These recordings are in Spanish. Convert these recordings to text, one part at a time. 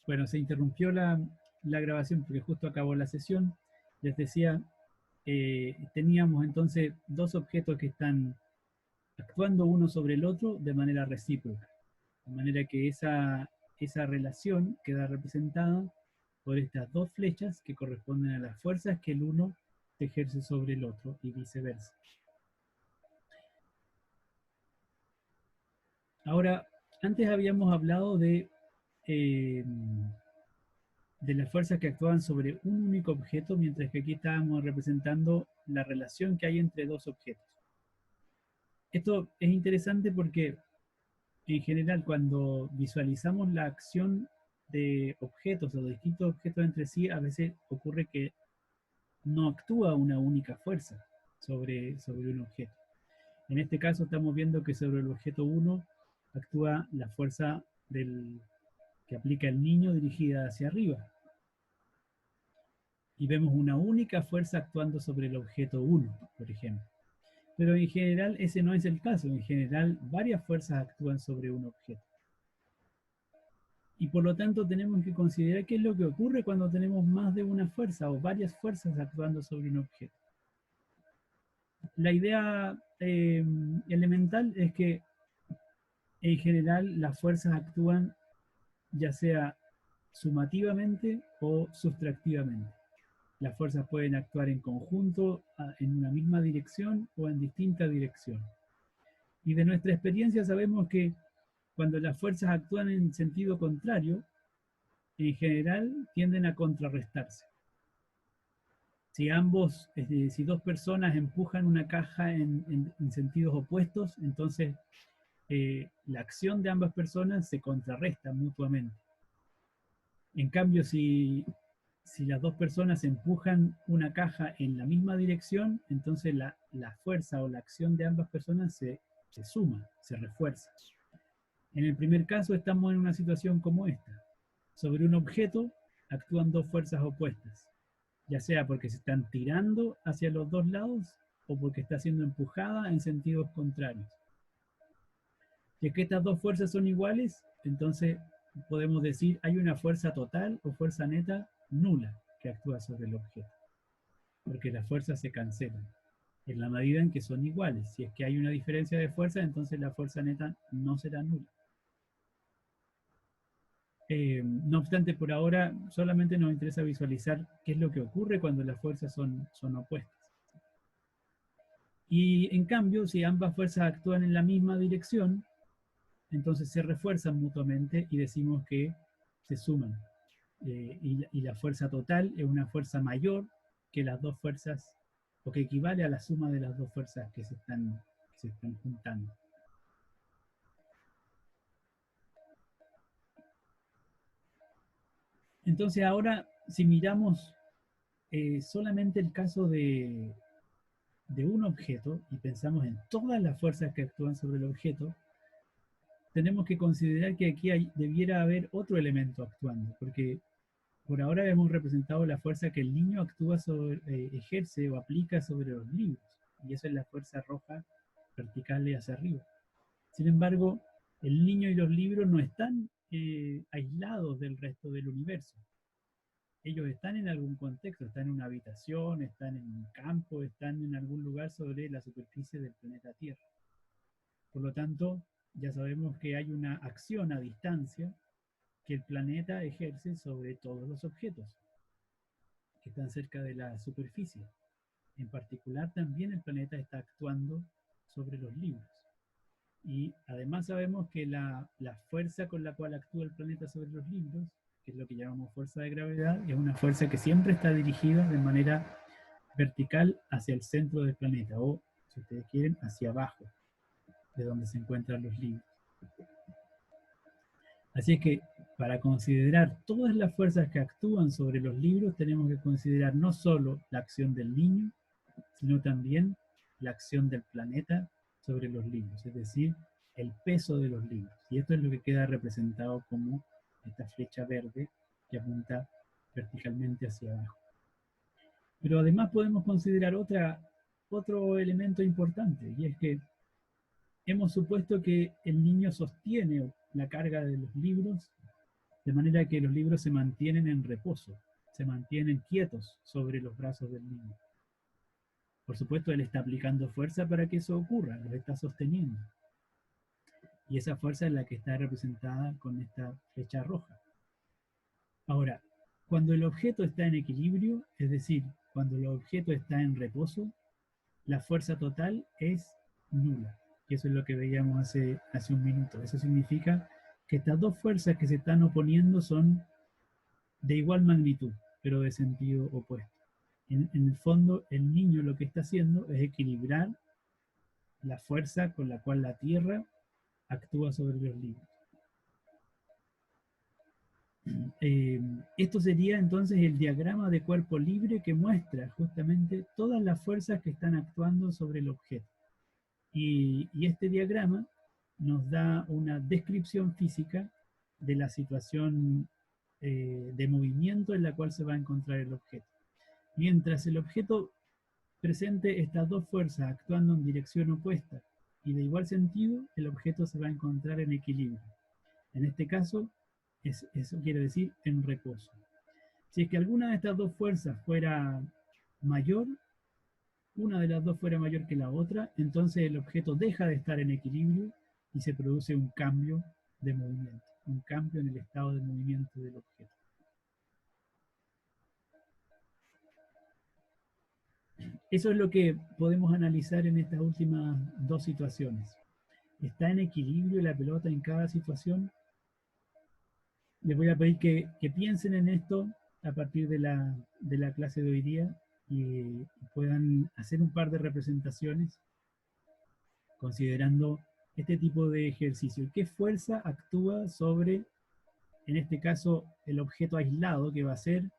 Bueno, se interrumpió la grabación porque justo acabó la sesión. Les decía, teníamos entonces dos objetos que están actuando uno sobre el otro de manera recíproca. De manera que esa relación queda representada por estas dos flechas que corresponden a las fuerzas que el uno ejerce sobre el otro y viceversa. Ahora, antes habíamos hablado eh, de las fuerzas que actúan sobre un único objeto, mientras que aquí estábamos representando la relación que hay entre dos objetos. Esto es interesante porque en general cuando visualizamos la acción de objetos o de distintos objetos entre sí, a veces ocurre que no actúa una única fuerza sobre un objeto. En este caso estamos viendo que sobre el objeto 1 actúa la fuerza que aplica el niño dirigida hacia arriba. Y vemos una única fuerza actuando sobre el objeto 1, por ejemplo. Pero en general ese no es el caso. En general varias fuerzas actúan sobre un objeto. Y por lo tanto tenemos que considerar qué es lo que ocurre cuando tenemos más de una fuerza o varias fuerzas actuando sobre un objeto. La idea elemental es que en general las fuerzas actúan ya sea sumativamente o sustractivamente. Las fuerzas pueden actuar en conjunto, en una misma dirección o en distintas direcciones. Y de nuestra experiencia sabemos que cuando las fuerzas actúan en sentido contrario, en general tienden a contrarrestarse. Si dos personas empujan una caja en sentidos opuestos, entonces la acción de ambas personas se contrarresta mutuamente. En cambio, si las dos personas empujan una caja en la misma dirección, entonces la fuerza o la acción de ambas personas se suma, se refuerza. En el primer caso estamos en una situación como esta. Sobre un objeto actúan dos fuerzas opuestas, ya sea porque se están tirando hacia los dos lados o porque está siendo empujada en sentidos contrarios. Si es que estas dos fuerzas son iguales, entonces podemos decir hay una fuerza total o fuerza neta nula que actúa sobre el objeto, porque las fuerzas se cancelan en la medida en que son iguales. Si es que hay una diferencia de fuerza, entonces la fuerza neta no será nula. No obstante, por ahora solamente nos interesa visualizar qué es lo que ocurre cuando las fuerzas son opuestas. Y en cambio, si ambas fuerzas actúan en la misma dirección, entonces se refuerzan mutuamente y decimos que se suman. Y la fuerza total es una fuerza mayor que las dos fuerzas, o que equivale a la suma de las dos fuerzas que se están juntando. Entonces ahora, si miramos solamente el caso de un objeto y pensamos en todas las fuerzas que actúan sobre el objeto, tenemos que considerar que aquí debiera haber otro elemento actuando, porque por ahora hemos representado la fuerza que el niño ejerce o aplica sobre los libros, y eso es la fuerza roja vertical hacia arriba. Sin embargo, el niño y los libros no están aislados del resto del universo. Ellos están en algún contexto, están en una habitación, están en un campo, están en algún lugar sobre la superficie del planeta Tierra. Por lo tanto, ya sabemos que hay una acción a distancia que el planeta ejerce sobre todos los objetos que están cerca de la superficie. En particular, también el planeta está actuando sobre los libros. Y además sabemos que la fuerza con la cual actúa el planeta sobre los libros, que es lo que llamamos fuerza de gravedad, es una fuerza que siempre está dirigida de manera vertical hacia el centro del planeta, o, si ustedes quieren, hacia abajo, de donde se encuentran los libros. Así es que para considerar todas las fuerzas que actúan sobre los libros, tenemos que considerar no solo la acción del niño, sino también la acción del planeta sobre los libros, es decir, el peso de los libros. Y esto es lo que queda representado como esta flecha verde que apunta verticalmente hacia abajo. Pero además podemos considerar otro elemento importante, y es que hemos supuesto que el niño sostiene la carga de los libros de manera que los libros se mantienen en reposo, se mantienen quietos sobre los brazos del niño. Por supuesto, él está aplicando fuerza para que eso ocurra, los está sosteniendo. Y esa fuerza es la que está representada con esta flecha roja. Ahora, cuando el objeto está en equilibrio, es decir, cuando el objeto está en reposo, la fuerza total es nula. Y eso es lo que veíamos hace un minuto. Eso significa que estas dos fuerzas que se están oponiendo son de igual magnitud, pero de sentido opuesto. En el fondo, el niño lo que está haciendo es equilibrar la fuerza con la cual la Tierra actúa sobre los libros. Esto sería entonces el diagrama de cuerpo libre que muestra justamente todas las fuerzas que están actuando sobre el objeto. Y este diagrama nos da una descripción física de la situación de movimiento en la cual se va a encontrar el objeto. Mientras el objeto presente estas dos fuerzas actuando en dirección opuesta y de igual sentido, el objeto se va a encontrar en equilibrio. En este caso, eso quiere decir en reposo. Si es que alguna de estas dos fuerzas fuera mayor, una de las dos fuera mayor que la otra, entonces el objeto deja de estar en equilibrio y se produce un cambio de movimiento, un cambio en el estado de movimiento del objeto. Eso es lo que podemos analizar en estas últimas dos situaciones. ¿Está en equilibrio la pelota en cada situación? Les voy a pedir que piensen en esto a partir de la clase de hoy día y puedan hacer un par de representaciones considerando este tipo de ejercicio. ¿Qué fuerza actúa sobre, en este caso, el objeto aislado que va a ser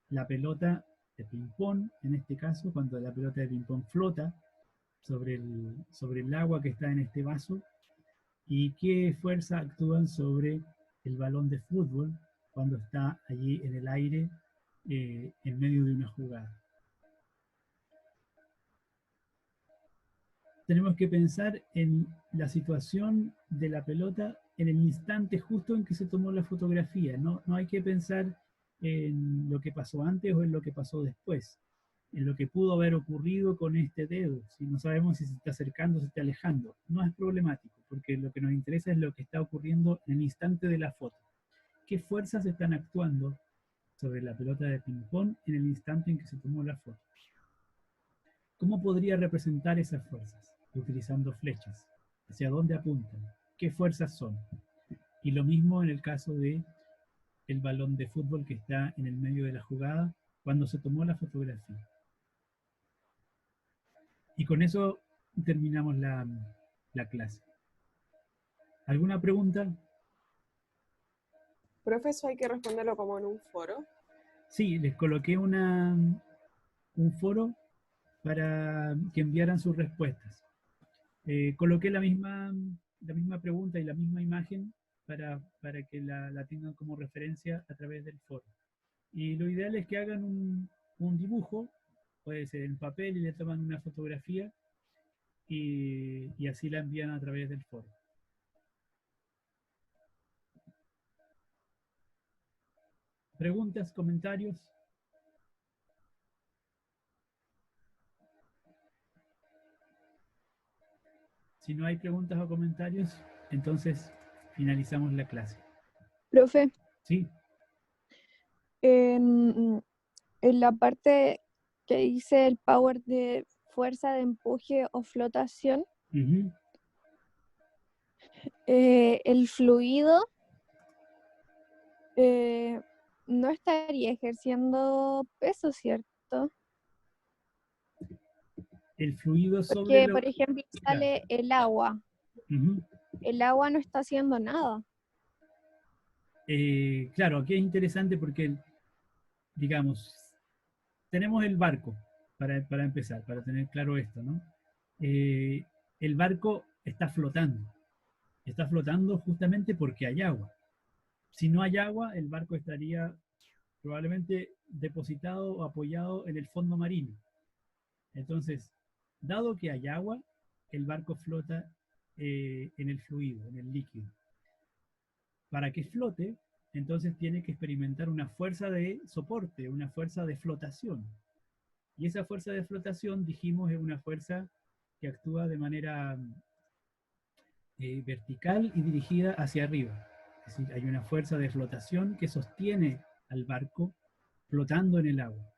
la pelota de ping-pong, en este caso, cuando la pelota de ping-pong flota sobre el agua que está en este vaso? ¿Y qué fuerza actúan sobre el balón de fútbol cuando está allí en el aire en medio de una jugada? Tenemos que pensar en la situación de la pelota en el instante justo en que se tomó la fotografía. No hay que pensar en lo que pasó antes o en lo que pasó después, en lo que pudo haber ocurrido con este dedo. Si no sabemos si se está acercando o se está alejando, no es problemático, porque lo que nos interesa es lo que está ocurriendo en el instante de la foto. ¿Qué fuerzas están actuando sobre la pelota de ping-pong en el instante en que se tomó la foto? ¿Cómo podría representar esas fuerzas? Utilizando flechas. ¿Hacia dónde apuntan? ¿Qué fuerzas son? Y lo mismo en el caso de el balón de fútbol que está en el medio de la jugada cuando se tomó la fotografía. Y con eso terminamos la clase. ¿Alguna pregunta? Profesor, hay que responderlo como en un foro. Sí, les coloqué un foro para que enviaran sus respuestas. Coloqué la misma pregunta y la misma imagen para que la tengan como referencia a través del foro. Y lo ideal es que hagan un dibujo, puede ser en papel y le toman una fotografía y así la envían a través del foro. ¿Preguntas, comentarios? Si no hay preguntas o comentarios, entonces finalizamos la clase. Profe, ¿Sí? en la parte que dice el power de fuerza de empuje o flotación, el fluido no estaría ejerciendo peso, ¿cierto? El fluido sobre Porque, lo... por ejemplo, Claro. sale el agua. El agua no está haciendo nada. Claro, aquí es interesante porque, digamos, tenemos el barco, para empezar, para tener claro esto, ¿no? El barco está flotando justamente porque hay agua. Si no hay agua, el barco estaría probablemente depositado o apoyado en el fondo marino. Entonces, dado que hay agua, el barco flota en el fluido, en el líquido. para que flote, entonces tiene que experimentar una fuerza de soporte, una fuerza de flotación. Y esa fuerza de flotación, dijimos, es una fuerza que actúa de manera vertical y dirigida hacia arriba. Es decir, hay una fuerza de flotación que sostiene al barco flotando en el agua.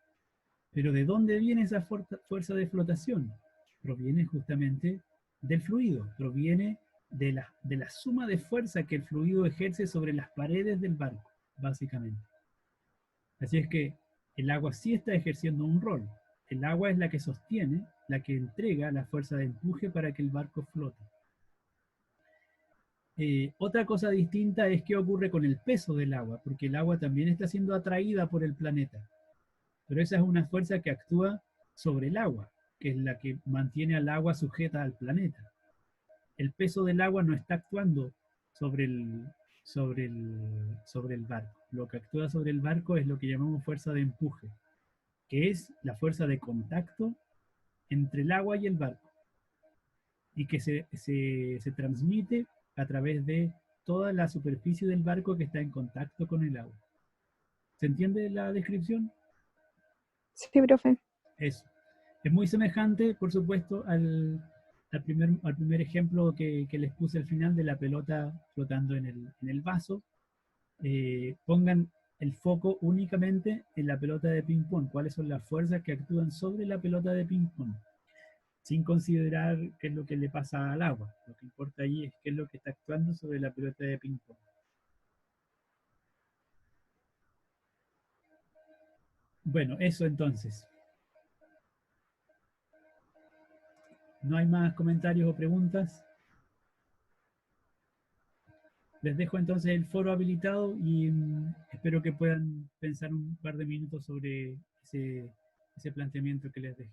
Pero ¿de dónde viene esa fuerza de flotación? Proviene justamente del fluido, proviene de la suma de fuerza que el fluido ejerce sobre las paredes del barco, básicamente. Así es que el agua sí está ejerciendo un rol. El agua es la que sostiene, la que entrega la fuerza de empuje para que el barco flote. Otra cosa distinta es qué ocurre con el peso del agua, porque el agua también está siendo atraída por el planeta. Pero esa es una fuerza que actúa sobre el agua, que es la que mantiene al agua sujeta al planeta. El peso del agua no está actuando sobre el barco. Lo que actúa sobre el barco es lo que llamamos fuerza de empuje, que es la fuerza de contacto entre el agua y el barco, y que se transmite a través de toda la superficie del barco que está en contacto con el agua. ¿Se entiende la descripción? Sí, profe. Eso. Es muy semejante, por supuesto, al primer ejemplo que les puse al final de la pelota flotando en el vaso. Pongan el foco únicamente en la pelota de ping-pong. ¿Cuáles son las fuerzas que actúan sobre la pelota de ping-pong? Sin considerar qué es lo que le pasa al agua. Lo que importa ahí es qué es lo que está actuando sobre la pelota de ping-pong. Bueno, eso entonces. ¿No hay más comentarios o preguntas? Les dejo entonces el foro habilitado y espero que puedan pensar un par de minutos sobre ese planteamiento que les dejé.